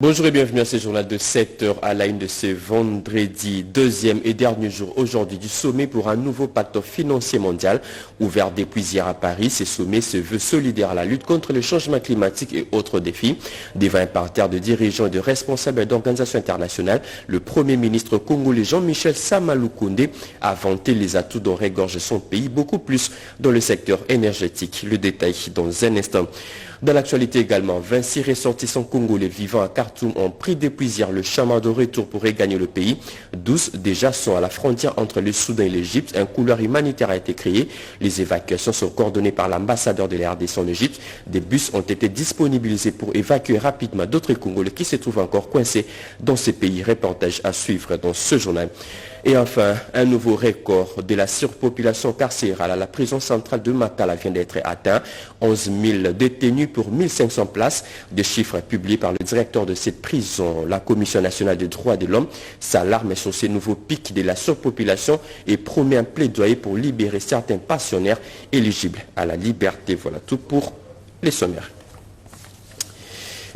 Bonjour et bienvenue à ce journal de 7 heures à la une de ce vendredi, deuxième et dernier jour aujourd'hui du sommet pour un nouveau pacte financier mondial ouvert depuis hier à Paris. Ce sommet se veut solidaire à la lutte contre le changement climatique et autres défis. Devant un parterre de dirigeants et de responsables d'organisations internationales, le Premier ministre congolais Jean-Michel Sama-Lukonde a vanté les atouts dont regorge son pays, beaucoup plus dans le secteur énergétique. Le détail dans un instant. Dans l'actualité également, 26 ressortissants congolais vivant à Khartoum ont pris depuis hier le chemin de retour pour regagner le pays. 12 déjà sont à la frontière entre le Soudan et l'Égypte. Un couloir humanitaire a été créé. Les évacuations sont coordonnées par l'ambassadeur de la RDC en Égypte. Des bus ont été disponibilisés pour évacuer rapidement d'autres Congolais qui se trouvent encore coincés dans ces pays. Reportage à suivre dans ce journal. Et enfin, un nouveau record de la surpopulation carcérale à la prison centrale de Makala vient d'être atteint. 11 000 détenus pour 1500 places. Des chiffres publiés par le directeur de cette prison. La Commission nationale des droits de l'homme s'alarme sur ces nouveaux pics de la surpopulation et promet un plaidoyer pour libérer certains pensionnaires éligibles à la liberté. Voilà tout pour les sommaires.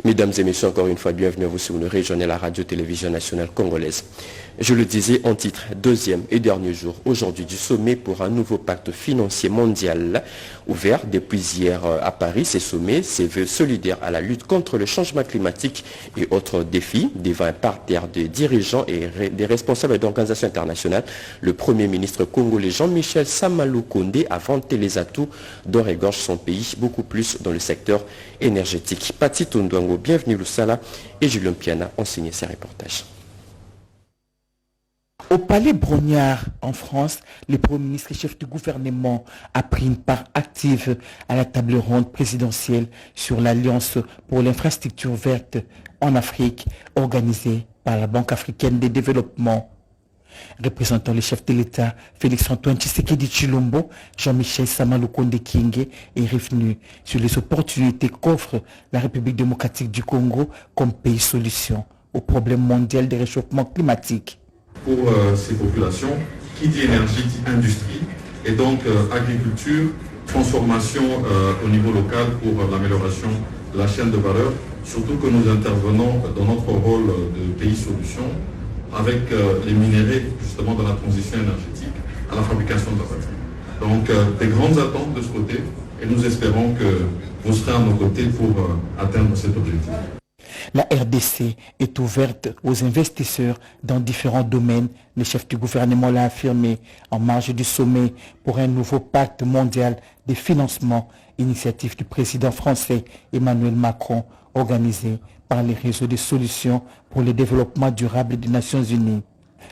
Mesdames et messieurs, encore une fois, bienvenue à vous si vous nous rejoignez la radio-télévision nationale congolaise. Je le disais en titre, deuxième et dernier jour aujourd'hui du sommet pour un nouveau pacte financier mondial ouvert depuis hier à Paris. Ces sommets se veulent solidaires à la lutte contre le changement climatique et autres défis. Devant un parterre de dirigeants et des responsables d'organisations internationales, le Premier ministre congolais Jean-Michel Sama-Lukonde a vanté les atouts dont regorge son pays, beaucoup plus dans le secteur énergétique. Pati Tondouango, bienvenue Loussala et Julien Piana ont signé ces reportages. Au Palais Brognard, en France, le Premier ministre et chef du gouvernement a pris une part active à la table ronde présidentielle sur l'Alliance pour l'infrastructure verte en Afrique, organisée par la Banque africaine de développement. Représentant le chef de l'État, Félix-Antoine Tshisekedi Tshilombo, Jean-Michel Sama-Lukonde Kyenge est revenu sur les opportunités qu'offre la République démocratique du Congo comme pays solution au problème mondial du réchauffement climatique. Pour ces populations, qui dit énergie dit industrie, et donc agriculture, transformation au niveau local pour l'amélioration de la chaîne de valeur, surtout que nous intervenons dans notre rôle de pays solution avec les minéraux justement dans la transition énergétique à la fabrication de la batterie. Donc des grandes attentes de ce côté, et nous espérons que vous serez à nos côtés pour atteindre cet objectif. La RDC est ouverte aux investisseurs dans différents domaines. Le chef du gouvernement l'a affirmé en marge du sommet pour un nouveau pacte mondial de financement, initiative du président français Emmanuel Macron, organisé par les réseaux de solutions pour le développement durable des Nations Unies.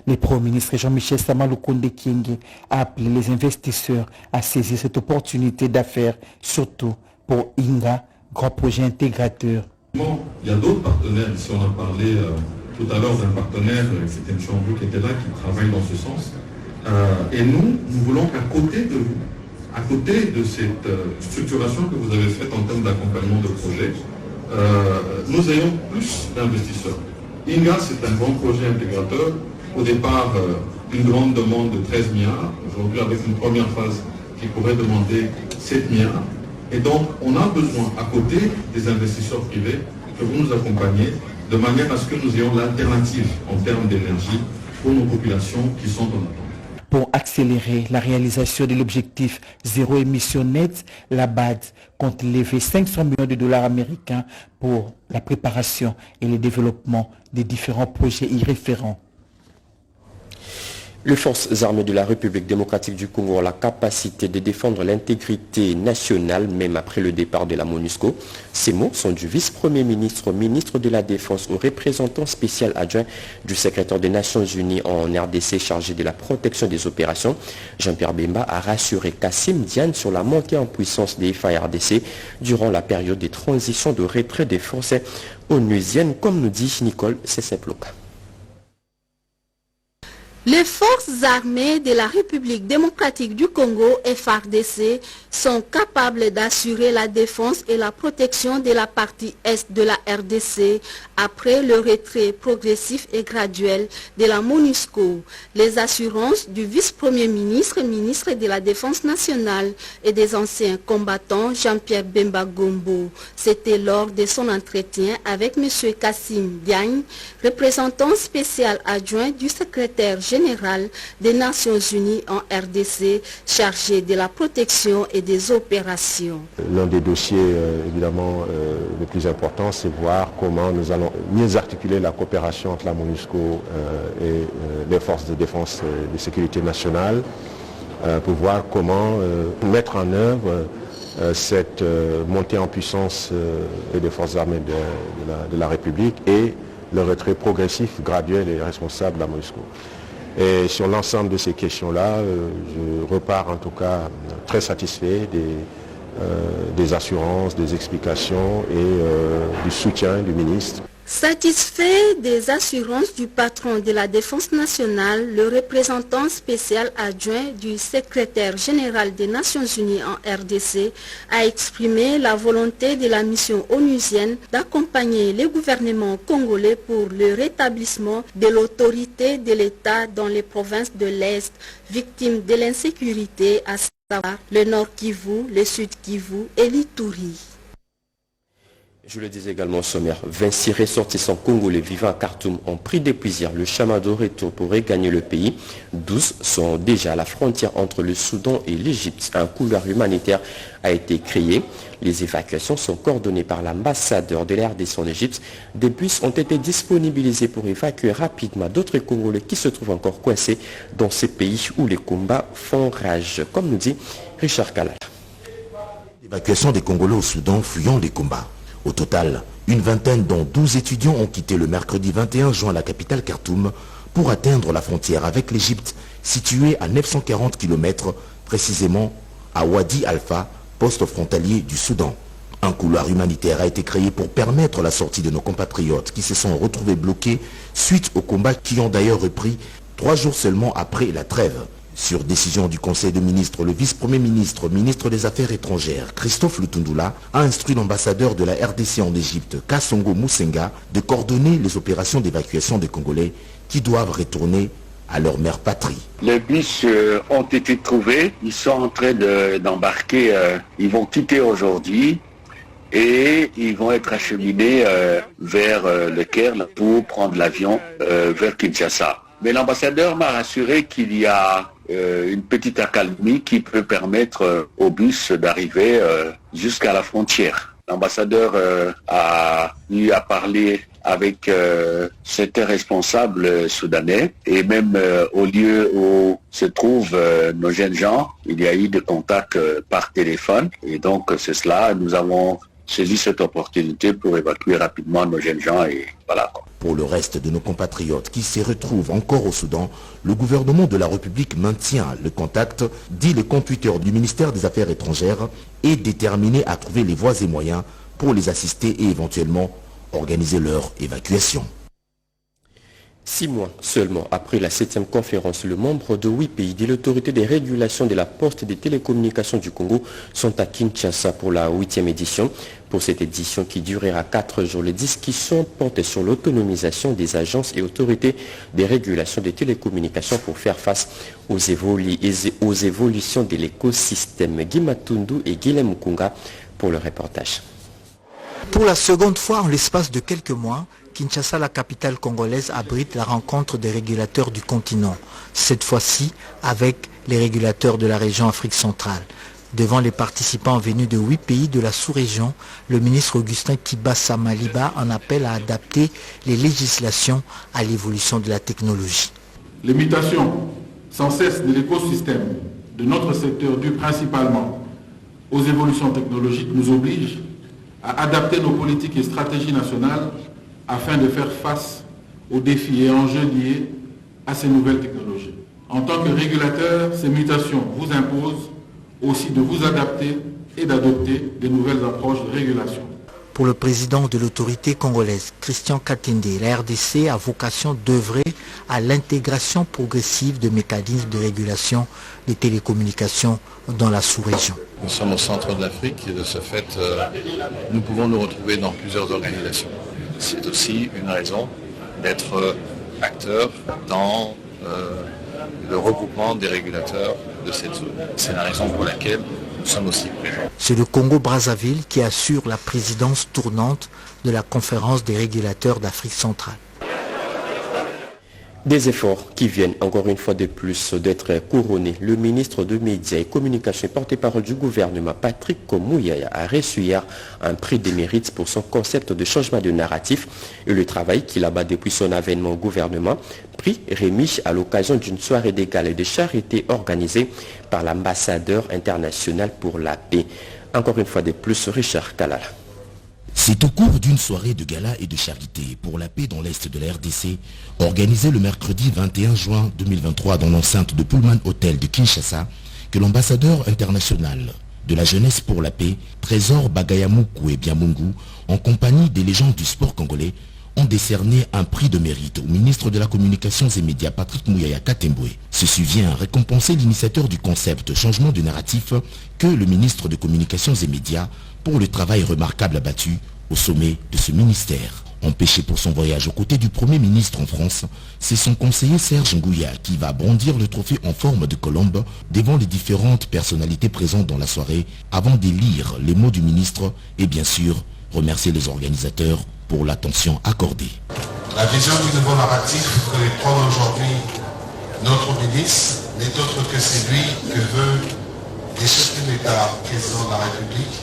Le Premier ministre Jean-Michel Sama-Lukonde Kyenge a appelé les investisseurs à saisir cette opportunité d'affaires, surtout pour INGA, grand projet intégrateur. Il y a d'autres partenaires, ici on a parlé tout à l'heure d'un partenaire, c'était M. Andrew qui était là, qui travaille dans ce sens. Et nous voulons qu'à côté de vous, à côté de cette structuration que vous avez faite en termes d'accompagnement de projet, nous ayons plus d'investisseurs. INGA, c'est un grand projet intégrateur. Au départ, une grande demande de 13 milliards. Aujourd'hui, avec une première phase qui pourrait demander 7 milliards. Et donc, on a besoin, à côté des investisseurs privés, que vous nous accompagnez de manière à ce que nous ayons l'alternative en termes d'énergie pour nos populations qui sont en attente. Pour accélérer la réalisation de l'objectif zéro émission nette, la BAD compte lever 500 millions de dollars américains pour la préparation et le développement des différents projets y référents. Les forces armées de la République démocratique du Congo ont la capacité de défendre l'intégrité nationale, même après le départ de la MONUSCO. Ces mots sont du vice-premier ministre, ministre de la Défense, au représentant spécial adjoint du secrétaire des Nations Unies en RDC chargé de la protection des opérations. Jean-Pierre Bemba a rassuré Kassim Diane sur la montée en puissance des FARDC durant la période de transition de retrait des forces onusiennes, comme nous dit Nicole Sesseploka. Les forces armées de la République démocratique du Congo, FARDC, sont capables d'assurer la défense et la protection de la partie est de la RDC après le retrait progressif et graduel de la MONUSCO. Les assurances du vice-premier ministre, ministre de la Défense nationale et des anciens combattants Jean-Pierre Bemba Gombo. C'était lors de son entretien avec M. Kassim Diagne, représentant spécial adjoint du secrétaire général des Nations Unies en RDC, chargé de la protection et des opérations. L'un des dossiers évidemment les plus importants, c'est voir comment nous allons mieux articuler la coopération entre la MONUSCO et les forces de défense et de sécurité nationale pour voir comment mettre en œuvre cette montée en puissance des forces armées de la République et le retrait progressif, graduel et responsable de la MONUSCO. Et sur l'ensemble de ces questions-là, je repars en tout cas très satisfait des assurances, des explications et du soutien du ministre. Satisfait des assurances du patron de la Défense nationale, le représentant spécial adjoint du secrétaire général des Nations Unies en RDC a exprimé la volonté de la mission onusienne d'accompagner le gouvernement congolais pour le rétablissement de l'autorité de l'État dans les provinces de l'Est, victimes de l'insécurité, à savoir le Nord Kivu, le Sud Kivu et l'Ituri. Je le disais également au sommaire, 26 ressortissants congolais vivant à Khartoum ont pris des plaisirs le chemin de retour pour regagner le pays. 12 sont déjà à la frontière entre le Soudan et l'Égypte. Un couloir humanitaire a été créé. Les évacuations sont coordonnées par l'ambassadeur de la RDC en Égypte. Des bus ont été disponibilisés pour évacuer rapidement d'autres Congolais qui se trouvent encore coincés dans ces pays où les combats font rage, comme nous dit Richard Kalala. L'évacuation des Congolais au Soudan fuyant les combats. Au total, une vingtaine dont 12 étudiants ont quitté le mercredi 21 juin la capitale Khartoum pour atteindre la frontière avec l'Égypte, située à 940 km, précisément à Wadi Alpha, poste frontalier du Soudan. Un couloir humanitaire a été créé pour permettre la sortie de nos compatriotes qui se sont retrouvés bloqués suite aux combats qui ont d'ailleurs repris 3 jours seulement après la trêve. Sur décision du Conseil des ministres, le vice-premier ministre, ministre des Affaires étrangères, Christophe Lutundula, a instruit l'ambassadeur de la RDC en Égypte, Kasongo Musenga, de coordonner les opérations d'évacuation des Congolais qui doivent retourner à leur mère patrie. Les bus ont été trouvés, ils sont en train d'embarquer, ils vont quitter aujourd'hui et ils vont être acheminés vers le Caire pour prendre l'avion vers Kinshasa. Mais l'ambassadeur m'a rassuré qu'il y a une petite accalmie qui peut permettre aux bus d'arriver jusqu'à la frontière. L'ambassadeur a eu à parler avec certains responsables soudanais et même au lieu où se trouvent nos jeunes gens, il y a eu des contacts par téléphone et donc c'est cela, nous avons saisi cette opportunité pour évacuer rapidement nos jeunes gens et voilà. Pour le reste de nos compatriotes qui se retrouvent encore au Soudan, le gouvernement de la République maintient le contact, dit le compte Twitter du ministère des Affaires étrangères, et déterminé à trouver les voies et moyens pour les assister et éventuellement organiser leur évacuation. 6 mois seulement après la 7e conférence, le membre de 8 pays de l'autorité des régulations de la poste et des télécommunications du Congo sont à Kinshasa pour la 8e édition. Pour cette édition qui durera 4 jours, les discussions portent sur l'autonomisation des agences et autorités des régulations des télécommunications pour faire face aux évolutions de l'écosystème. Guy Matundu et Guilhem Mukunga pour le reportage. Pour la seconde fois en l'espace de quelques mois, Kinshasa, la capitale congolaise, abrite la rencontre des régulateurs du continent, cette fois-ci avec les régulateurs de la région Afrique centrale. Devant les participants venus de 8 pays de la sous-région, le ministre Augustin Kibasa Maliba en appelle à adapter les législations à l'évolution de la technologie. Les mutations sans cesse de l'écosystème de notre secteur dues principalement aux évolutions technologiques nous obligent à adapter nos politiques et stratégies nationales afin de faire face aux défis et enjeux liés à ces nouvelles technologies. En tant que régulateur, ces mutations vous imposent aussi de vous adapter et d'adopter de nouvelles approches de régulation. Pour le président de l'autorité congolaise, Christian Katende, la RDC a vocation d'œuvrer à l'intégration progressive de mécanismes de régulation des télécommunications dans la sous-région. Nous sommes au centre de l'Afrique et de ce fait, nous pouvons nous retrouver dans plusieurs organisations. C'est aussi une raison d'être acteur dans le regroupement des régulateurs de cette zone. C'est la raison pour laquelle nous sommes aussi présents. C'est le Congo-Brazzaville qui assure la présidence tournante de la conférence des régulateurs d'Afrique centrale. Des efforts qui viennent encore une fois de plus d'être couronnés. Le ministre de Médias et Communications et porte-parole du gouvernement, Patrick Mouyaya, a reçu hier un prix des mérites pour son concept de changement de narratif et le travail qu'il abat depuis son avènement au gouvernement. Prix remis à l'occasion d'une soirée des galas de charité organisée par l'ambassadeur international pour la paix. Encore une fois de plus, Richard Kalala. C'est au cours d'une soirée de gala et de charité pour la paix dans l'Est de la RDC, organisée le mercredi 21 juin 2023 dans l'enceinte de Pullman Hotel de Kinshasa, que l'ambassadeur international de la jeunesse pour la paix, Trésor Bagayamoukoué Biamungu, en compagnie des légendes du sport congolais, ont décerné un prix de mérite au ministre de la Communications et Médias, Patrick Mouyaya Katemboué. Ceci vient récompenser l'initiateur du concept changement de narratif que le ministre de Communications et Médias pour le travail remarquable abattu au sommet de ce ministère. Empêché pour son voyage aux côtés du Premier ministre en France, c'est son conseiller Serge Ngouya qui va brandir le trophée en forme de colombe devant les différentes personnalités présentes dans la soirée avant d'élire les mots du ministre et bien sûr remercier les organisateurs pour l'attention accordée. La vision du nouveau narratif que prend aujourd'hui notre ministre n'est autre que celui que veut le chef de l'État, président de la République,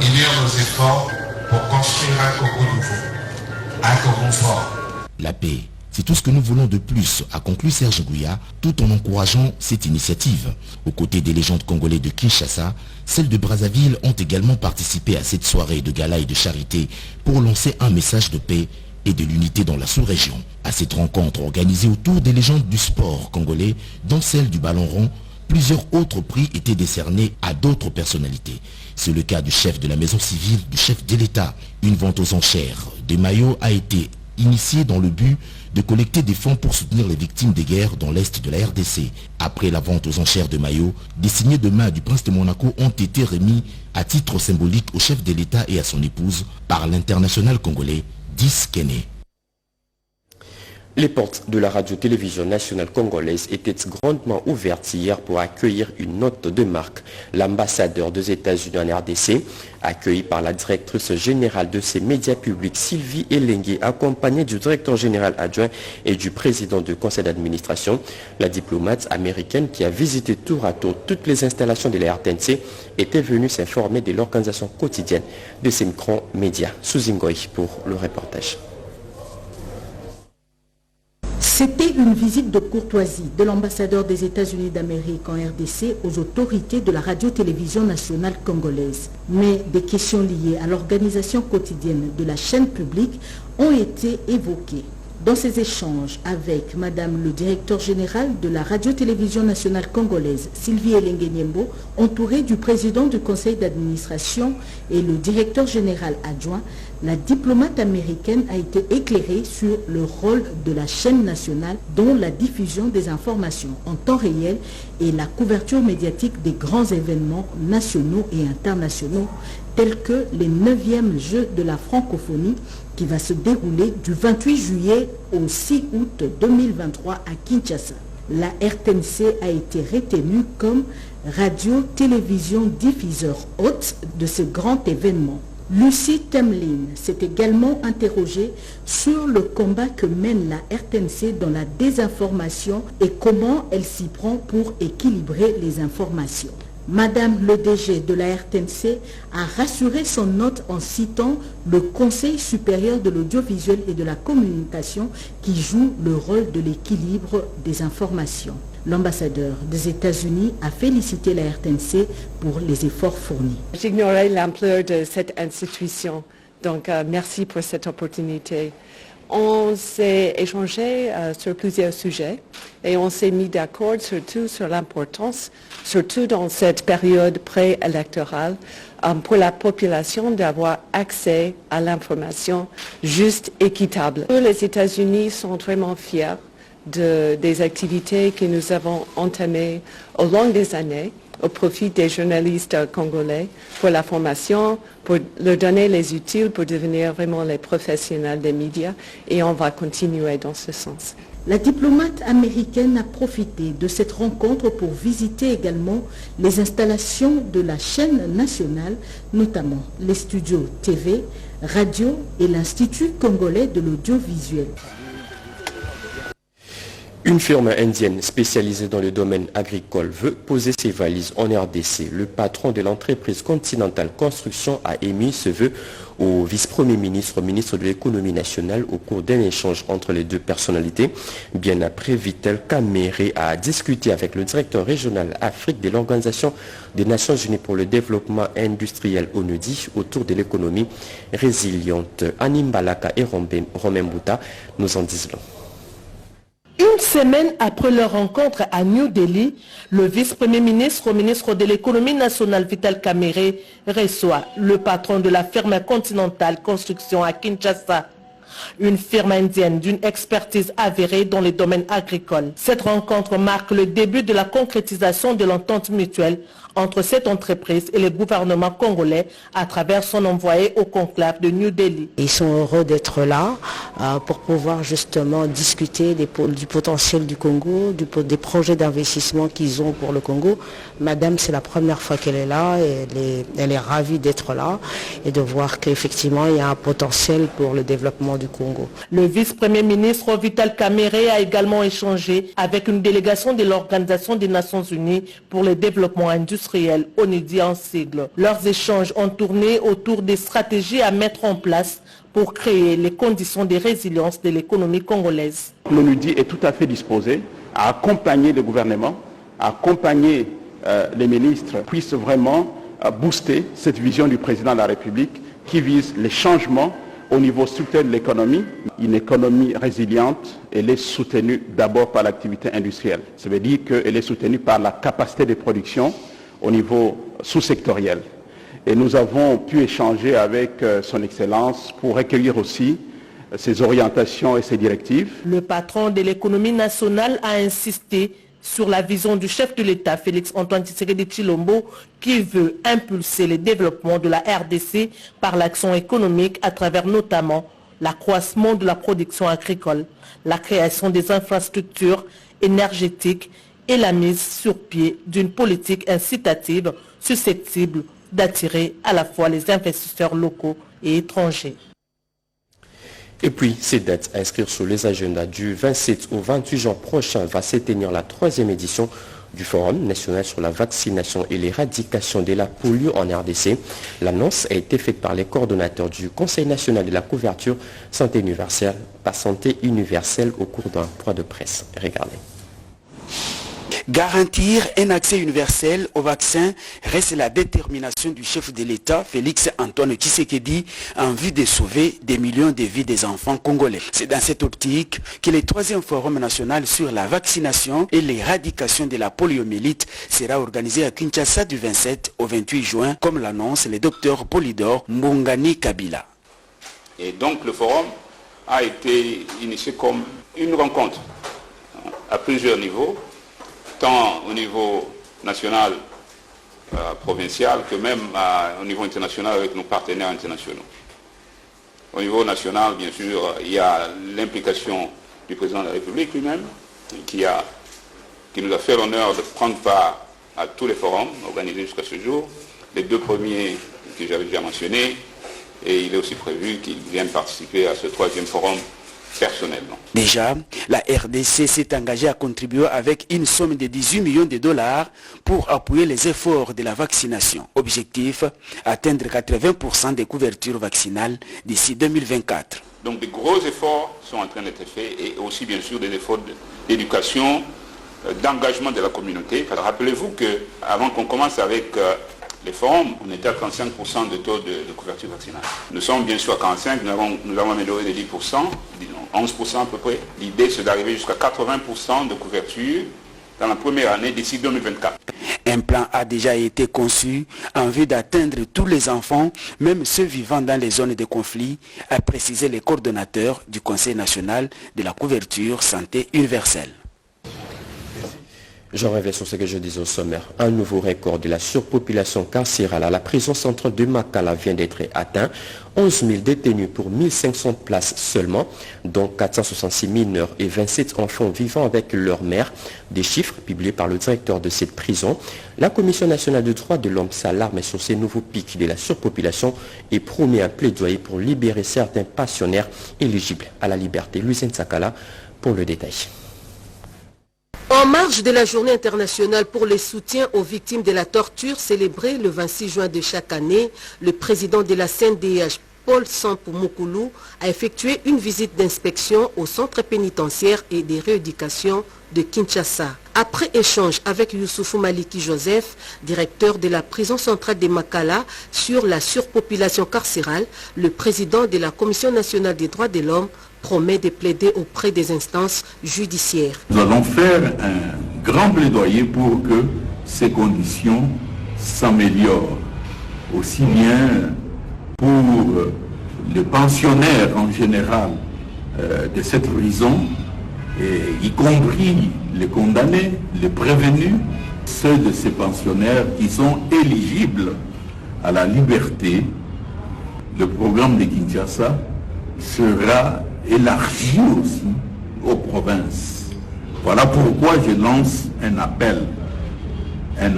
unir nos efforts pour construire un Congo nouveau, un Congo fort. La paix, c'est tout ce que nous voulons de plus, a conclu Serge Ngouya, tout en encourageant cette initiative. Aux côtés des légendes congolais de Kinshasa, celles de Brazzaville ont également participé à cette soirée de gala et de charité pour lancer un message de paix et de l'unité dans la sous-région. À cette rencontre organisée autour des légendes du sport congolais, dont celle du ballon rond, plusieurs autres prix étaient décernés à d'autres personnalités. C'est le cas du chef de la maison civile, du chef de l'État. Une vente aux enchères des maillots a été initiée dans le but de collecter des fonds pour soutenir les victimes des guerres dans l'Est de la RDC. Après la vente aux enchères de maillots, des signets de main du prince de Monaco ont été remis à titre symbolique au chef de l'État et à son épouse par l'international congolais Dis Kene. Les portes de la radio-télévision nationale congolaise étaient grandement ouvertes hier pour accueillir une note de marque. L'ambassadeur des États-Unis en RDC, accueilli par la directrice générale de ces médias publics, Sylvie Elengue, accompagnée du directeur général adjoint et du président du conseil d'administration. La diplomate américaine qui a visité tour à tour toutes les installations de la RTNC était venue s'informer de l'organisation quotidienne de ces micro-médias. Souzingoy pour le reportage. C'était une visite de courtoisie de l'ambassadeur des États-Unis d'Amérique en RDC aux autorités de la radio-télévision nationale congolaise. Mais des questions liées à l'organisation quotidienne de la chaîne publique ont été évoquées. Dans ces échanges avec Madame le directeur général de la radio-télévision nationale congolaise, Sylvie Elengue Nyembo, entourée du président du conseil d'administration et le directeur général adjoint, la diplomate américaine a été éclairée sur le rôle de la chaîne nationale dont la diffusion des informations en temps réel et la couverture médiatique des grands événements nationaux et internationaux tels que les 9e Jeux de la francophonie qui va se dérouler du 28 juillet au 6 août 2023 à Kinshasa. La RTNC a été retenue comme radio-télévision diffuseur hôte de ce grand événement. Lucie Temlin s'est également interrogée sur le combat que mène la RTNC dans la désinformation et comment elle s'y prend pour équilibrer les informations. Madame le DG de la RTNC a rassuré son hôte en citant le Conseil supérieur de l'audiovisuel et de la communication qui joue le rôle de l'équilibre des informations. L'ambassadeur des États-Unis a félicité la RTNC pour les efforts fournis. J'ignorais l'ampleur de cette institution, donc merci pour cette opportunité. On s'est échangé sur plusieurs sujets et on s'est mis d'accord surtout sur l'importance, surtout dans cette période préélectorale, pour la population d'avoir accès à l'information juste, équitable. Les États-Unis sont vraiment fiers des activités que nous avons entamées au long des années au profit des journalistes congolais pour la formation, pour leur donner les outils pour devenir vraiment les professionnels des médias et on va continuer dans ce sens. La diplomate américaine a profité de cette rencontre pour visiter également les installations de la chaîne nationale, notamment les studios TV, radio et l'Institut congolais de l'audiovisuel. Une firme indienne spécialisée dans le domaine agricole veut poser ses valises en RDC. Le patron de l'entreprise Continental Construction a émis ce vœu au vice-premier ministre, ministre de l'économie nationale, au cours d'un échange entre les deux personnalités. Bien après, Vital Kamere a discuté avec le directeur régional Afrique de l'Organisation des Nations Unies pour le développement industriel ONUDI autour de l'économie résiliente. Animbalaka et Romain Bouta nous en disent long. Une semaine après leur rencontre à New Delhi, le vice-premier ministre au ministre de l'économie nationale Vital Kamere reçoit le patron de la firme Continental Construction à Kinshasa, une firme indienne d'une expertise avérée dans les domaines agricoles. Cette rencontre marque le début de la concrétisation de l'entente mutuelle entre cette entreprise et le gouvernement congolais à travers son envoyé au conclave de New Delhi. Ils sont heureux d'être là pour pouvoir justement discuter du potentiel du Congo, des projets d'investissement qu'ils ont pour le Congo. Madame, c'est la première fois qu'elle est là et elle est ravie d'être là et de voir qu'effectivement il y a un potentiel pour le développement du Congo. Le vice-premier ministre Vital Kamere a également échangé avec une délégation de l'Organisation des Nations Unies pour le développement industriel, ONUDI en sigle. Leurs échanges ont tourné autour des stratégies à mettre en place pour créer les conditions de résilience de l'économie congolaise. L'ONUDI est tout à fait disposé à accompagner le gouvernement, à accompagner les ministres, puissent vraiment booster cette vision du président de la République qui vise les changements au niveau structurel de l'économie. Une économie résiliente, elle est soutenue d'abord par l'activité industrielle. Ça veut dire qu'elle est soutenue par la capacité de production au niveau sous-sectoriel. Et nous avons pu échanger avec son Excellence pour recueillir aussi ses orientations et ses directives. Le patron de l'économie nationale a insisté sur la vision du chef de l'État, Félix-Antoine Tshisekedi Tshilombo, qui veut impulser le développement de la RDC par l'action économique à travers notamment l'accroissement de la production agricole, la création des infrastructures énergétiques et la mise sur pied d'une politique incitative susceptible d'attirer à la fois les investisseurs locaux et étrangers. Et puis, ces dates à inscrire sur les agendas du 27 au 28 juin prochain va se tenir la 3e édition du Forum national sur la vaccination et l'éradication de la polio en RDC. L'annonce a été faite par les coordonnateurs du Conseil national de la couverture santé universelle au cours d'un point de presse. Regardez. Garantir un accès universel au vaccin reste la détermination du chef de l'État, Félix-Antoine Tshisekedi, en vue de sauver des millions de vies des enfants congolais. C'est dans cette optique que le 3e Forum national sur la vaccination et l'éradication de la poliomyélite sera organisé à Kinshasa du 27 au 28 juin, comme l'annonce le docteur Polydor Mbongani Kabila. Et donc le forum a été initié comme une rencontre à plusieurs niveaux, tant au niveau national, provincial, que même au niveau international avec nos partenaires internationaux. Au niveau national, bien sûr, il y a l'implication du président de la République lui-même, qui nous a fait l'honneur de prendre part à tous les forums organisés jusqu'à ce jour. Les 2 premiers que j'avais déjà mentionnés, et il est aussi prévu qu'il vienne participer à ce 3e forum personnellement. Déjà, la RDC s'est engagée à contribuer avec une somme de 18 millions de dollars pour appuyer les efforts de la vaccination. Objectif, atteindre 80% des couvertures vaccinales d'ici 2024. Donc de gros efforts sont en train d'être faits et aussi bien sûr des efforts d'éducation, d'engagement de la communauté. Rappelez-vous qu'avant qu'on commence avec les forums, on était à 35% de taux de couverture vaccinale. Nous sommes bien sûr à 45%, nous avons amélioré de 10%. 11% à peu près. L'idée, c'est d'arriver jusqu'à 80% de couverture dans la première année d'ici 2024. Un plan a déjà été conçu en vue d'atteindre tous les enfants, même ceux vivant dans les zones de conflit, a précisé le coordonnateur du Conseil national de la couverture santé universelle. Je reviens sur ce que je disais au sommaire. Un nouveau record de la surpopulation carcérale à la prison centrale de Makala vient d'être atteint. 11 000 détenus pour 1500 places seulement, dont 466 mineurs et 27 enfants vivant avec leur mère. Des chiffres publiés par le directeur de cette prison. La Commission nationale des droits de l'homme s'alarme sur ces nouveaux pics de la surpopulation et promet un plaidoyer pour libérer certains pensionnaires éligibles à la liberté. Lucien Sakala pour le détail. En marge de la journée internationale pour le soutien aux victimes de la torture célébrée le 26 juin de chaque année, le président de la CNDH, Paul Sampou Moukoulou, a effectué une visite d'inspection au centre pénitentiaire et de rééducation de Kinshasa. Après échange avec Youssoufou Maliki Joseph, directeur de la prison centrale de Makala, sur la surpopulation carcérale, le président de la Commission nationale des droits de l'homme promet de plaider auprès des instances judiciaires. Nous allons faire un grand plaidoyer pour que ces conditions s'améliorent, aussi bien pour les pensionnaires en général de cette prison, y compris les condamnés, les prévenus, ceux de ces pensionnaires qui sont éligibles à la liberté. Le programme de Kinshasa sera élargi aussi aux provinces. Voilà pourquoi je lance un appel à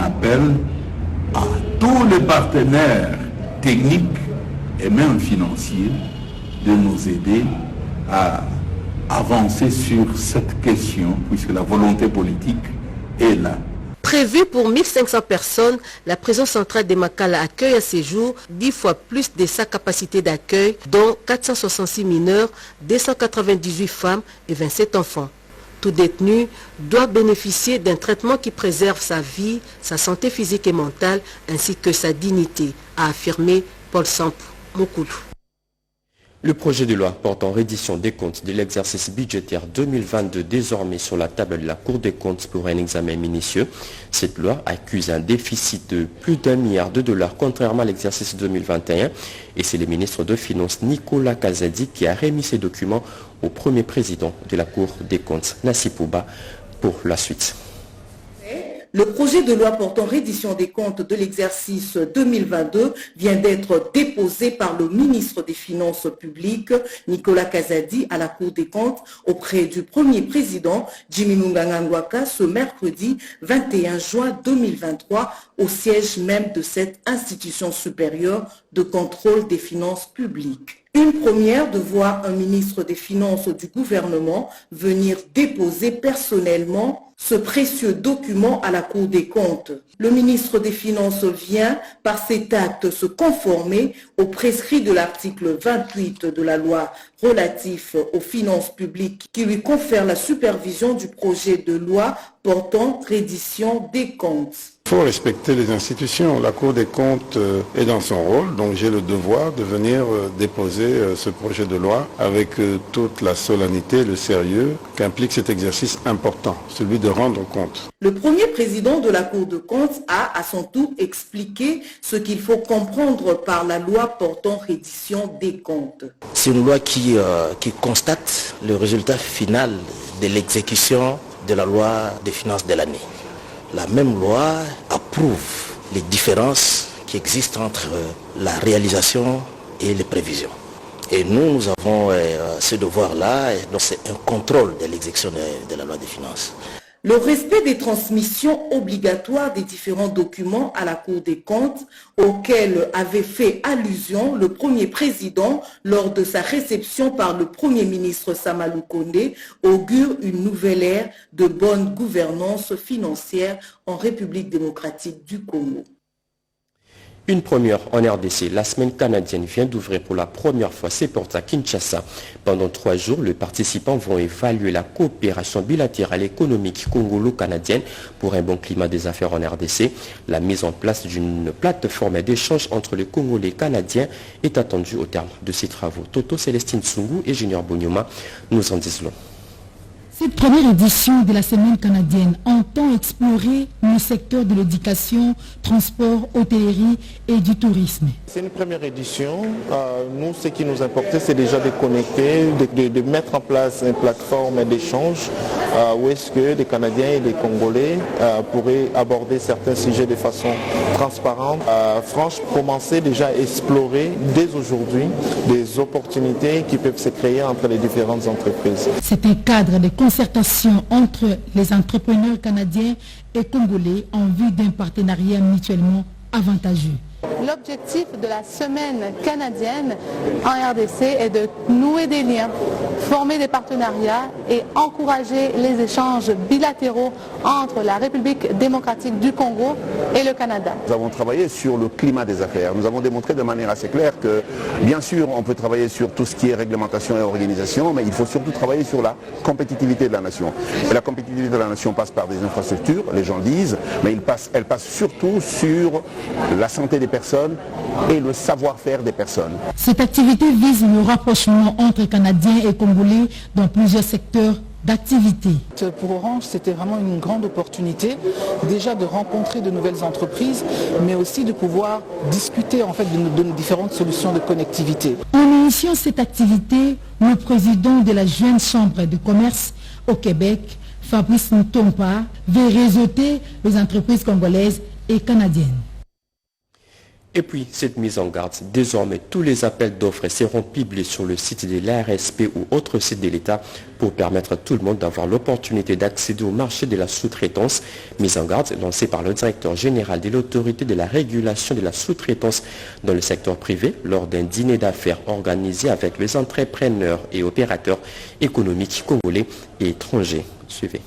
tous les partenaires techniques et même financiers de nous aider à avancer sur cette question, puisque la volonté politique est là. Prévu pour 1500 personnes, la prison centrale de Makala accueille à ces jours 10 fois plus de sa capacité d'accueil, dont 466 mineurs, 298 femmes et 27 enfants. Tout détenu doit bénéficier d'un traitement qui préserve sa vie, sa santé physique et mentale, ainsi que sa dignité, a affirmé Paul Sampou Moukoulou. Le projet de loi portant reddition des comptes de l'exercice budgétaire 2022 désormais sur la table de la Cour des comptes pour un examen minutieux. Cette loi accuse un déficit de plus d'1 milliard de dollars contrairement à l'exercice 2021 et c'est le ministre de Finances Nicolas Kazadi qui a remis ces documents au premier président de la Cour des comptes, Nassipouba, pour la suite. Le projet de loi portant reddition des comptes de l'exercice 2022 vient d'être déposé par le ministre des Finances publiques, Nicolas Kazadi, à la Cour des comptes auprès du premier président, Jimmy Ngangangwaka, ce mercredi 21 juin 2023, au siège même de cette institution supérieure de contrôle des finances publiques. Une première de voir un ministre des Finances du gouvernement venir déposer personnellement ce précieux document à la Cour des comptes. Le ministre des Finances vient, par cet acte, se conformer aux prescrits de l'article 28 de la loi relatif aux finances publiques qui lui confère la supervision du projet de loi portant reddition des comptes. Il faut respecter les institutions. La Cour des comptes est dans son rôle, donc j'ai le devoir de venir déposer ce projet de loi avec toute la solennité et le sérieux qu'implique cet exercice important, celui de rendre compte. Le premier président de la Cour des comptes a à son tour expliqué ce qu'il faut comprendre par la loi portant reddition des comptes. C'est une loi qui constate le résultat final de l'exécution de la loi des finances de l'année. La même loi approuve les différences qui existent entre la réalisation et les prévisions. Et nous avons ce devoir-là, donc c'est un contrôle de l'exécution de la loi des finances. Le respect des transmissions obligatoires des différents documents à la Cour des comptes auxquels avait fait allusion le premier président lors de sa réception par le premier ministre Samalou Kondé augure une nouvelle ère de bonne gouvernance financière en République démocratique du Congo. Une première en RDC, la semaine canadienne vient d'ouvrir pour la première fois ses portes à Kinshasa. Pendant 3 jours, les participants vont évaluer la coopération bilatérale économique congolo-canadienne pour un bon climat des affaires en RDC. La mise en place d'une plateforme d'échange entre les Congolais et Canadiens est attendue au terme de ces travaux. Toto Célestine Sungu et Junior Bonyoma nous en disent long. Cette première édition de la semaine canadienne entend explorer le secteur de l'éducation, transport, hôtellerie et du tourisme. C'est une première édition. Nous, ce qui nous importait, c'est déjà de connecter, de mettre en place une plateforme d'échange où est-ce que les Canadiens et les Congolais pourraient aborder certains sujets de façon transparente. Franchement, commencer déjà à explorer dès aujourd'hui des opportunités qui peuvent se créer entre les différentes entreprises. C'est un cadre de concertation entre les entrepreneurs canadiens et congolais en vue d'un partenariat mutuellement avantageux. L'objectif de la semaine canadienne en RDC est de nouer des liens, former des partenariats et encourager les échanges bilatéraux entre la République démocratique du Congo et le Canada. Nous avons travaillé sur le climat des affaires. Nous avons démontré de manière assez claire que, bien sûr, on peut travailler sur tout ce qui est réglementation et organisation, mais il faut surtout travailler sur la compétitivité de la nation. Et la compétitivité de la nation passe par des infrastructures, les gens le disent, mais elle passe surtout sur la santé des personnes et le savoir-faire des personnes. Cette activité vise le rapprochement entre Canadiens et Congolais dans plusieurs secteurs d'activité. Pour Orange, c'était vraiment une grande opportunité déjà de rencontrer de nouvelles entreprises, mais aussi de pouvoir discuter en fait de nos différentes solutions de connectivité. En initiant cette activité, le président de la Jeune Chambre de commerce au Québec, Fabrice Ntompa, veut réseauter les entreprises congolaises et canadiennes. Et puis, cette mise en garde, désormais, tous les appels d'offres seront publiés sur le site de l'ARSP ou autre site de l'État pour permettre à tout le monde d'avoir l'opportunité d'accéder au marché de la sous-traitance. Mise en garde lancée par le directeur général de l'autorité de la régulation de la sous-traitance dans le secteur privé lors d'un dîner d'affaires organisé avec les entrepreneurs et opérateurs économiques congolais et étrangers. Suivez.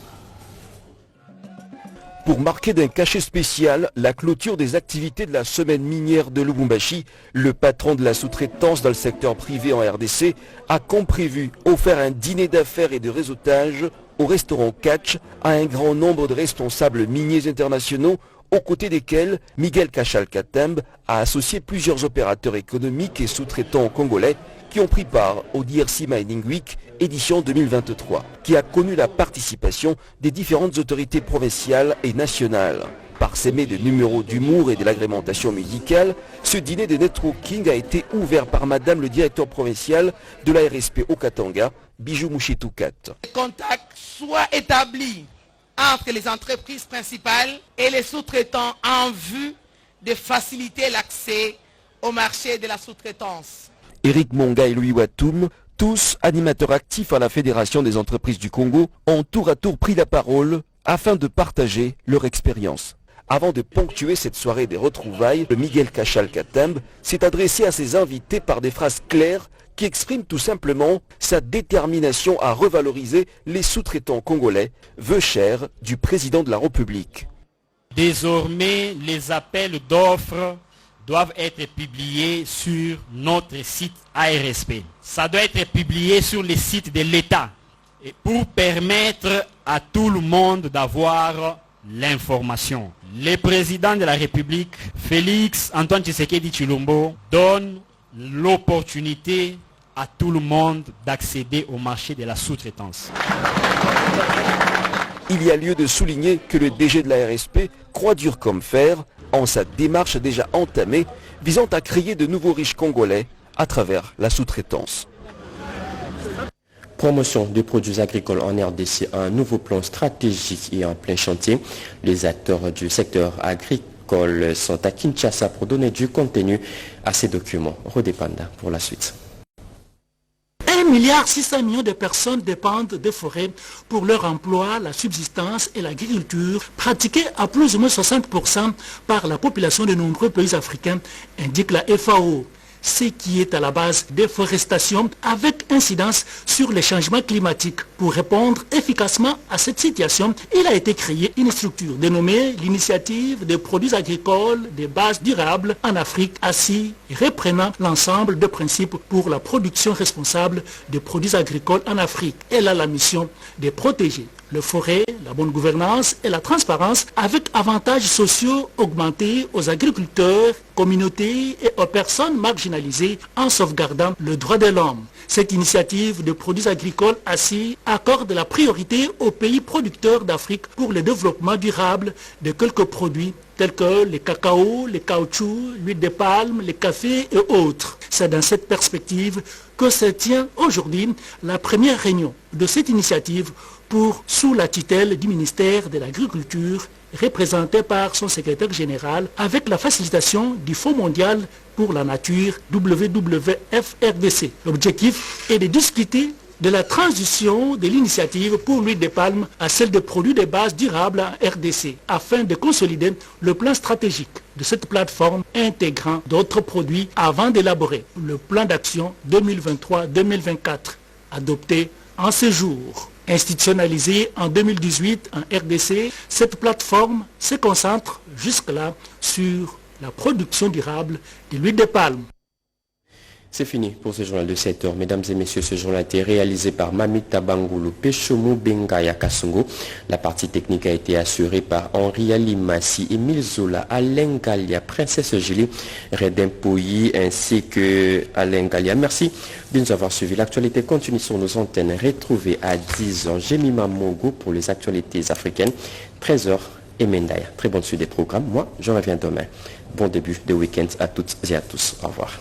Pour marquer d'un cachet spécial la clôture des activités de la semaine minière de Lubumbashi, le patron de la sous-traitance dans le secteur privé en RDC a comme prévu offert un dîner d'affaires et de réseautage au restaurant Catch à un grand nombre de responsables miniers internationaux aux côtés desquels Miguel Cachal-Katembe a associé plusieurs opérateurs économiques et sous-traitants congolais qui ont pris part au DRC Mining Week édition 2023, qui a connu la participation des différentes autorités provinciales et nationales. Parsemé de numéros d'humour et de l'agrémentation musicale, ce dîner de networking a été ouvert par Madame le directeur provincial de la RSP au Katanga, Bijou Mouchitoukat. Les contacts soient établis entre les entreprises principales et les sous-traitants en vue de faciliter l'accès au marché de la sous-traitance. Éric Monga et Louis Watoum, tous animateurs actifs à la Fédération des entreprises du Congo, ont tour à tour pris la parole afin de partager leur expérience. Avant de ponctuer cette soirée des retrouvailles, le Miguel Cachal-Katembe s'est adressé à ses invités par des phrases claires qui expriment tout simplement sa détermination à revaloriser les sous-traitants congolais, vœu cher du président de la République. Désormais, les appels d'offres doivent être publiés sur notre site ARSP. Ça doit être publié sur le site de l'État pour permettre à tout le monde d'avoir l'information. Le président de la République, Félix Antoine Tshisekedi Tshilombo, donne l'opportunité à tout le monde d'accéder au marché de la sous-traitance. Il y a lieu de souligner que le DG de la RSP croit dur comme fer en sa démarche déjà entamée visant à créer de nouveaux riches congolais à travers la sous-traitance. Promotion des produits agricoles en RDC, un nouveau plan stratégique et en plein chantier. Les acteurs du secteur agricole sont à Kinshasa pour donner du contenu à ces documents. Rodépanda pour la suite. 1,6 milliard de personnes dépendent des forêts pour leur emploi, la subsistance et l'agriculture, pratiquée à plus ou moins 60% par la population de nombreux pays africains, indique la FAO. ce qui est à la base des déforestation avec incidence sur les changements climatiques. Pour répondre efficacement à cette situation, il a été créé une structure dénommée l'Initiative des produits agricoles de base durable en Afrique, ACI, reprenant l'ensemble de principes pour la production responsable des produits agricoles en Afrique. Elle a la mission de protéger les forêts, la bonne gouvernance et la transparence avec avantages sociaux augmentés aux agriculteurs, communautés et aux personnes marginalisées en sauvegardant le droit de l'homme. Cette initiative de produits agricoles ACI accorde la priorité aux pays producteurs d'Afrique pour le développement durable de quelques produits tels que le cacao, le caoutchouc, l'huile de palme, le café et autres. C'est dans cette perspective que se tient aujourd'hui la première réunion de cette initiative sous la tutelle du ministère de l'Agriculture, représenté par son secrétaire général, avec la facilitation du Fonds mondial pour la nature WWF-RDC. L'objectif est de discuter de la transition de l'initiative pour l'huile de palme à celle de produits de base durables en RDC, afin de consolider le plan stratégique de cette plateforme intégrant d'autres produits avant d'élaborer le plan d'action 2023-2024, adopté en ce jour. Institutionnalisée en 2018 en RDC, cette plateforme se concentre jusque-là sur la production durable de l'huile de palme. C'est fini pour ce journal de 7 heures. Mesdames et messieurs, ce journal a été réalisé par Mamita Bangoulou, Peshomo Bengaya Kasongo. La partie technique a été assurée par Henri Alimasi, Emile Zola, Alain Galia, Princesse Julie, Redin Pouilly ainsi que Alain Galia. Merci de nous avoir suivis. L'actualité continue sur nos antennes. Retrouvez à 10h Jemima Mogo pour les actualités africaines. 13h et Mendaya. Très bonne suite des programmes. Moi, je reviens demain. Bon début de week-end à toutes et à tous. Au revoir.